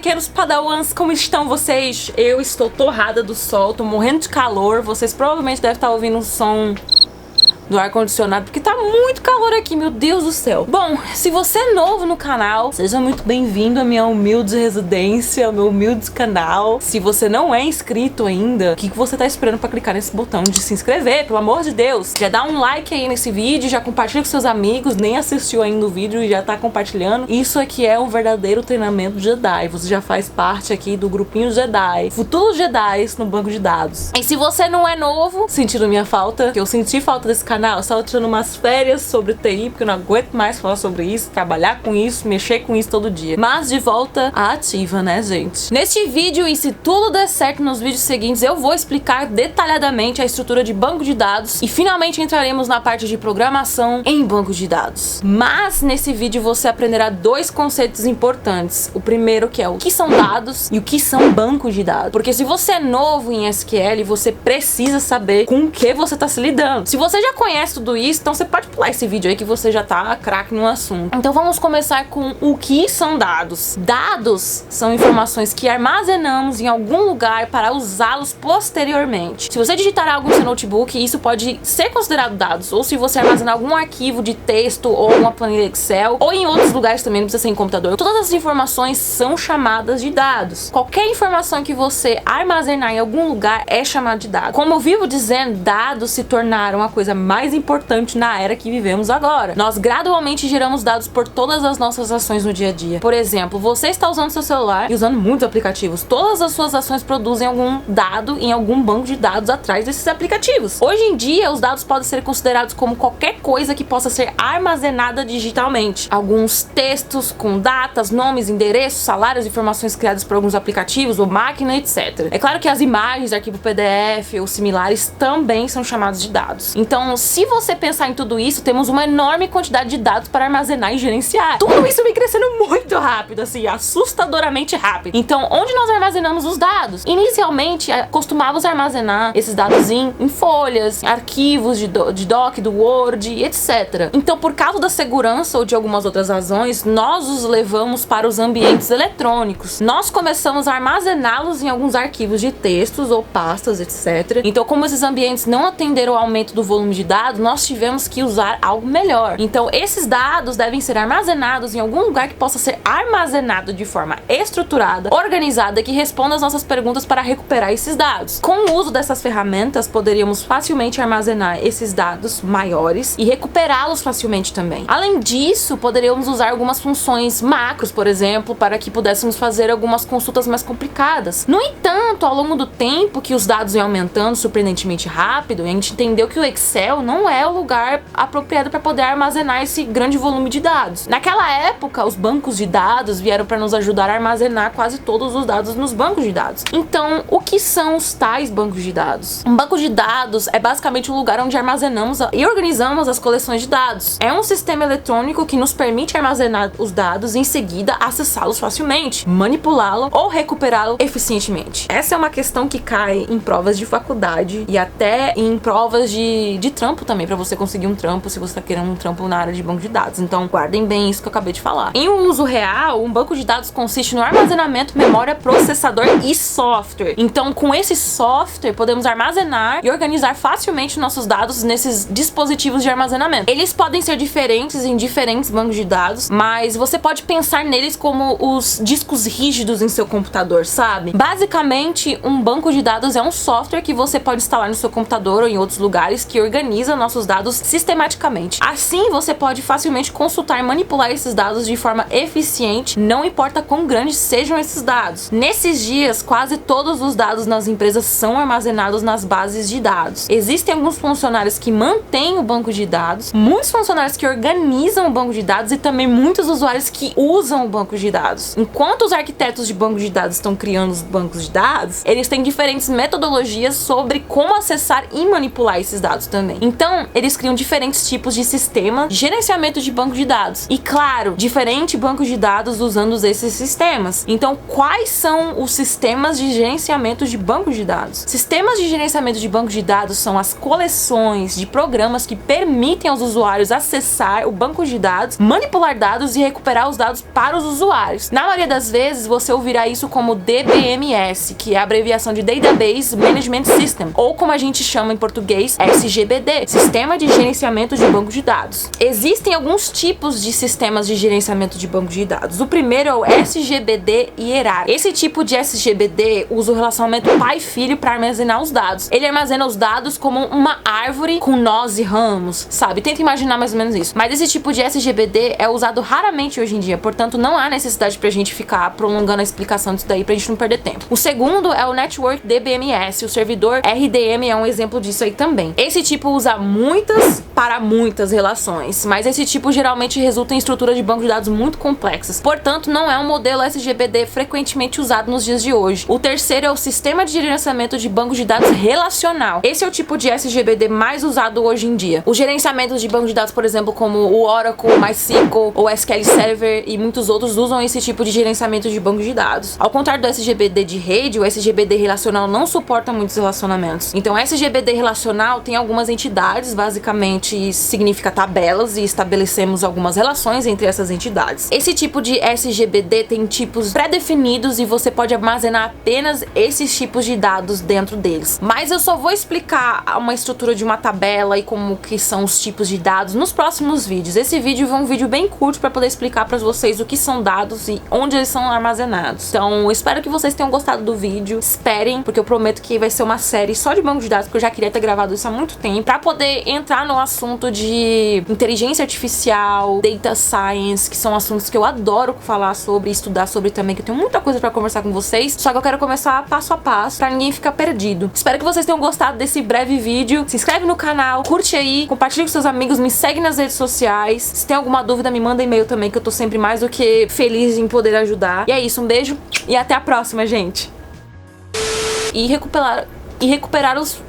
pequenos padawans, como estão vocês? Eu estou torrada do sol, tô morrendo de calor. Vocês provavelmente devem estar ouvindo um som do ar-condicionado, porque tá muito calor aqui, meu Deus do céu. Bom, se você é novo no canal, seja muito bem-vindo à minha humilde residência, ao meu humilde canal. Se você não é inscrito ainda, o que você tá esperando pra clicar nesse botão de se inscrever? Pelo amor de Deus, já dá um like aí nesse vídeo, já compartilha com seus amigos, nem assistiu ainda o vídeo e já tá compartilhando. Isso aqui é um verdadeiro treinamento Jedi, você já faz parte aqui do grupinho Jedi, futuros Jedi no banco de dados. E se você não é novo, sentindo minha falta, que eu senti falta desse canal, eu estava tirando umas férias sobre TI, porque eu não aguento mais falar sobre isso, trabalhar com isso, mexer com isso todo dia. Mas de volta à ativa, né, gente? Neste vídeo, e se tudo der certo nos vídeos seguintes, eu vou explicar detalhadamente a estrutura de banco de dados e finalmente entraremos na parte de programação em banco de dados. Mas nesse vídeo você aprenderá dois conceitos importantes. O primeiro, que é o que são dados e o que são bancos de dados. Porque se você é novo em SQL, você precisa saber com o que você está se lidando. Se você já conhece tudo isso, então você pode pular esse vídeo aí que você já tá craque no assunto. Então vamos começar com o que são dados. Dados são informações que armazenamos em algum lugar para usá-los posteriormente. Se você digitar algo no seu notebook, isso pode ser considerado dados. Ou se você armazenar algum arquivo de texto ou uma planilha Excel, ou em outros lugares também, não precisa ser em computador. Todas as informações são chamadas de dados. Qualquer informação que você armazenar em algum lugar é chamada de dado. Como eu vivo dizendo, dados se tornaram a coisa mais importante na era que vivemos agora. Nós gradualmente geramos dados por todas as nossas ações no dia a dia. Por exemplo, você está usando seu celular e usando muitos aplicativos. Todas as suas ações produzem algum dado em algum banco de dados atrás desses aplicativos. Hoje em dia, os dados podem ser considerados como qualquer coisa que possa ser armazenada digitalmente. Alguns textos com datas, nomes, endereços, salários, informações criadas por alguns aplicativos ou máquina, etc. É claro que as imagens, arquivo PDF ou similares também são chamados de dados. Então, se você pensar em tudo isso, temos uma enorme quantidade de dados para armazenar e gerenciar. Tudo isso vem crescendo muito rápido, assim, assustadoramente rápido. Então, onde nós armazenamos os dados? Inicialmente, costumávamos armazenar esses dados em folhas, arquivos de doc, do Word, etc. Então, por causa da segurança ou de algumas outras razões, nós os levamos para os ambientes eletrônicos. Nós começamos a armazená-los em alguns arquivos de textos ou pastas, etc. Então, como esses ambientes não atenderam ao aumento do volume de dados, nós tivemos que usar algo melhor. Então, esses dados devem ser armazenados em algum lugar que possa ser armazenado de forma estruturada, organizada, que responda às nossas perguntas para recuperar esses dados. Com o uso dessas ferramentas, poderíamos facilmente armazenar esses dados maiores e recuperá-los facilmente também. Além disso, poderíamos usar algumas funções macros, por exemplo, para que pudéssemos fazer algumas consultas mais complicadas. No entanto, ao longo do tempo que os dados iam aumentando surpreendentemente rápido, a gente entendeu que o Excel não é o lugar apropriado para poder armazenar esse grande volume de dados. Naquela época, os bancos de dados vieram para nos ajudar a armazenar quase todos os dados nos bancos de dados. Então, o que são os tais bancos de dados? Um banco de dados é basicamente um lugar onde armazenamos e organizamos as coleções de dados. É um sistema eletrônico que nos permite armazenar os dados e em seguida acessá-los facilmente, manipulá-lo ou recuperá-lo eficientemente. Essa é uma questão que cai em provas de faculdade e até em provas de trampo também, para você conseguir um trampo se você tá querendo um trampo na área de banco de dados. Então, guardem bem isso que eu acabei de falar. Em um uso real, um banco de dados consiste no armazenamento, memória, processador e software. Então, com esse software, podemos armazenar e organizar facilmente nossos dados nesses dispositivos de armazenamento. Eles podem ser diferentes em diferentes bancos de dados, mas você pode pensar neles como os discos rígidos em seu computador, sabe? Basicamente, um banco de dados é um software que você pode instalar no seu computador ou em outros lugares que organiza nossos dados sistematicamente. Assim, você pode facilmente consultar e manipular esses dados de forma eficiente, não importa quão grandes sejam esses dados. Nesses dias, quase todos os dados nas empresas são armazenados nas bases de dados. Existem alguns funcionários que mantêm o banco de dados, muitos funcionários que organizam o banco de dados e também muitos usuários que usam o banco de dados. Enquanto os arquitetos de banco de dados estão criando os bancos de dados, eles têm diferentes metodologias sobre como acessar e manipular esses dados também. Então, eles criam diferentes tipos de sistema de gerenciamento de banco de dados. E claro, diferentes bancos de dados usando esses sistemas. Então, quais são os sistemas de gerenciamento de banco de dados? Sistemas de gerenciamento de banco de dados são as coleções de programas que permitem aos usuários acessar o banco de dados, manipular dados e recuperar os dados para os usuários. Na maioria das vezes, você ouvirá isso como DBMS, que é a abreviação de Database Management System, ou como a gente chama em português, SGBD, Sistema de Gerenciamento de Banco de Dados. Existem alguns tipos de sistemas de gerenciamento de banco de dados. O primeiro é o SGBD hierárquico. Esse tipo de SGBD usa o relacionamento pai-filho para armazenar os dados. Ele armazena os dados como uma árvore com nós e ramos, sabe? Tenta imaginar mais ou menos isso. Mas esse tipo de SGBD é usado raramente hoje em dia, portanto não há necessidade pra gente ficar prolongando a explicação disso daí pra gente não perder tempo. O segundo é o Network DBMS. O servidor RDM é um exemplo disso aí também. Esse tipo usa muitas para muitas relações, mas esse tipo geralmente resulta em estruturas de banco de dados muito complexas. Portanto, não é um modelo SGBD frequentemente usado nos dias de hoje. O terceiro é o Sistema de Gerenciamento de Banco de Dados Relacional. Esse é o tipo de SGBD mais usado hoje em dia. Os gerenciamentos de banco de dados, por exemplo, como o Oracle, MySQL ou SQL Server e muitos outros usam esse tipo de gerenciamento de banco de dados. Ao contrário do SGBD de rede, o SGBD relacional não suporta muitos relacionamentos. Então, o SGBD relacional tem algumas entidades, basicamente significa tabelas, e estabelecemos algumas relações entre essas entidades. Esse tipo de SGBD tem tipos pré-definidos e você pode armazenar apenas esses tipos de dados dentro deles. Mas eu só vou explicar uma estrutura de uma tabela e como que são os tipos de dados nos próximos vídeos. Esse vídeo é um vídeo bem curto para poder explicar para vocês o que são dados e onde eles são armazenados. Então, espero que vocês tenham gostado do vídeo. Esperem, porque eu prometo que vai ser uma série só de banco de dados, porque eu já queria ter gravado isso há muito tempo, para poder entrar no assunto de inteligência artificial, data science, que são assuntos que eu adoro falar sobre e estudar sobre também, que eu tenho muita coisa para conversar com vocês, só que eu quero começar passo a passo, pra ninguém ficar perdido. Espero que vocês tenham gostado desse breve vídeo. Se inscreve no canal, curte aí, compartilha com seus amigos, me segue nas redes sociais. Se tem alguma dúvida, me manda e-mail também, que eu tô sempre mais do que feliz em poder ajudar. E é isso, um beijo e até a próxima, gente. E recuperar os...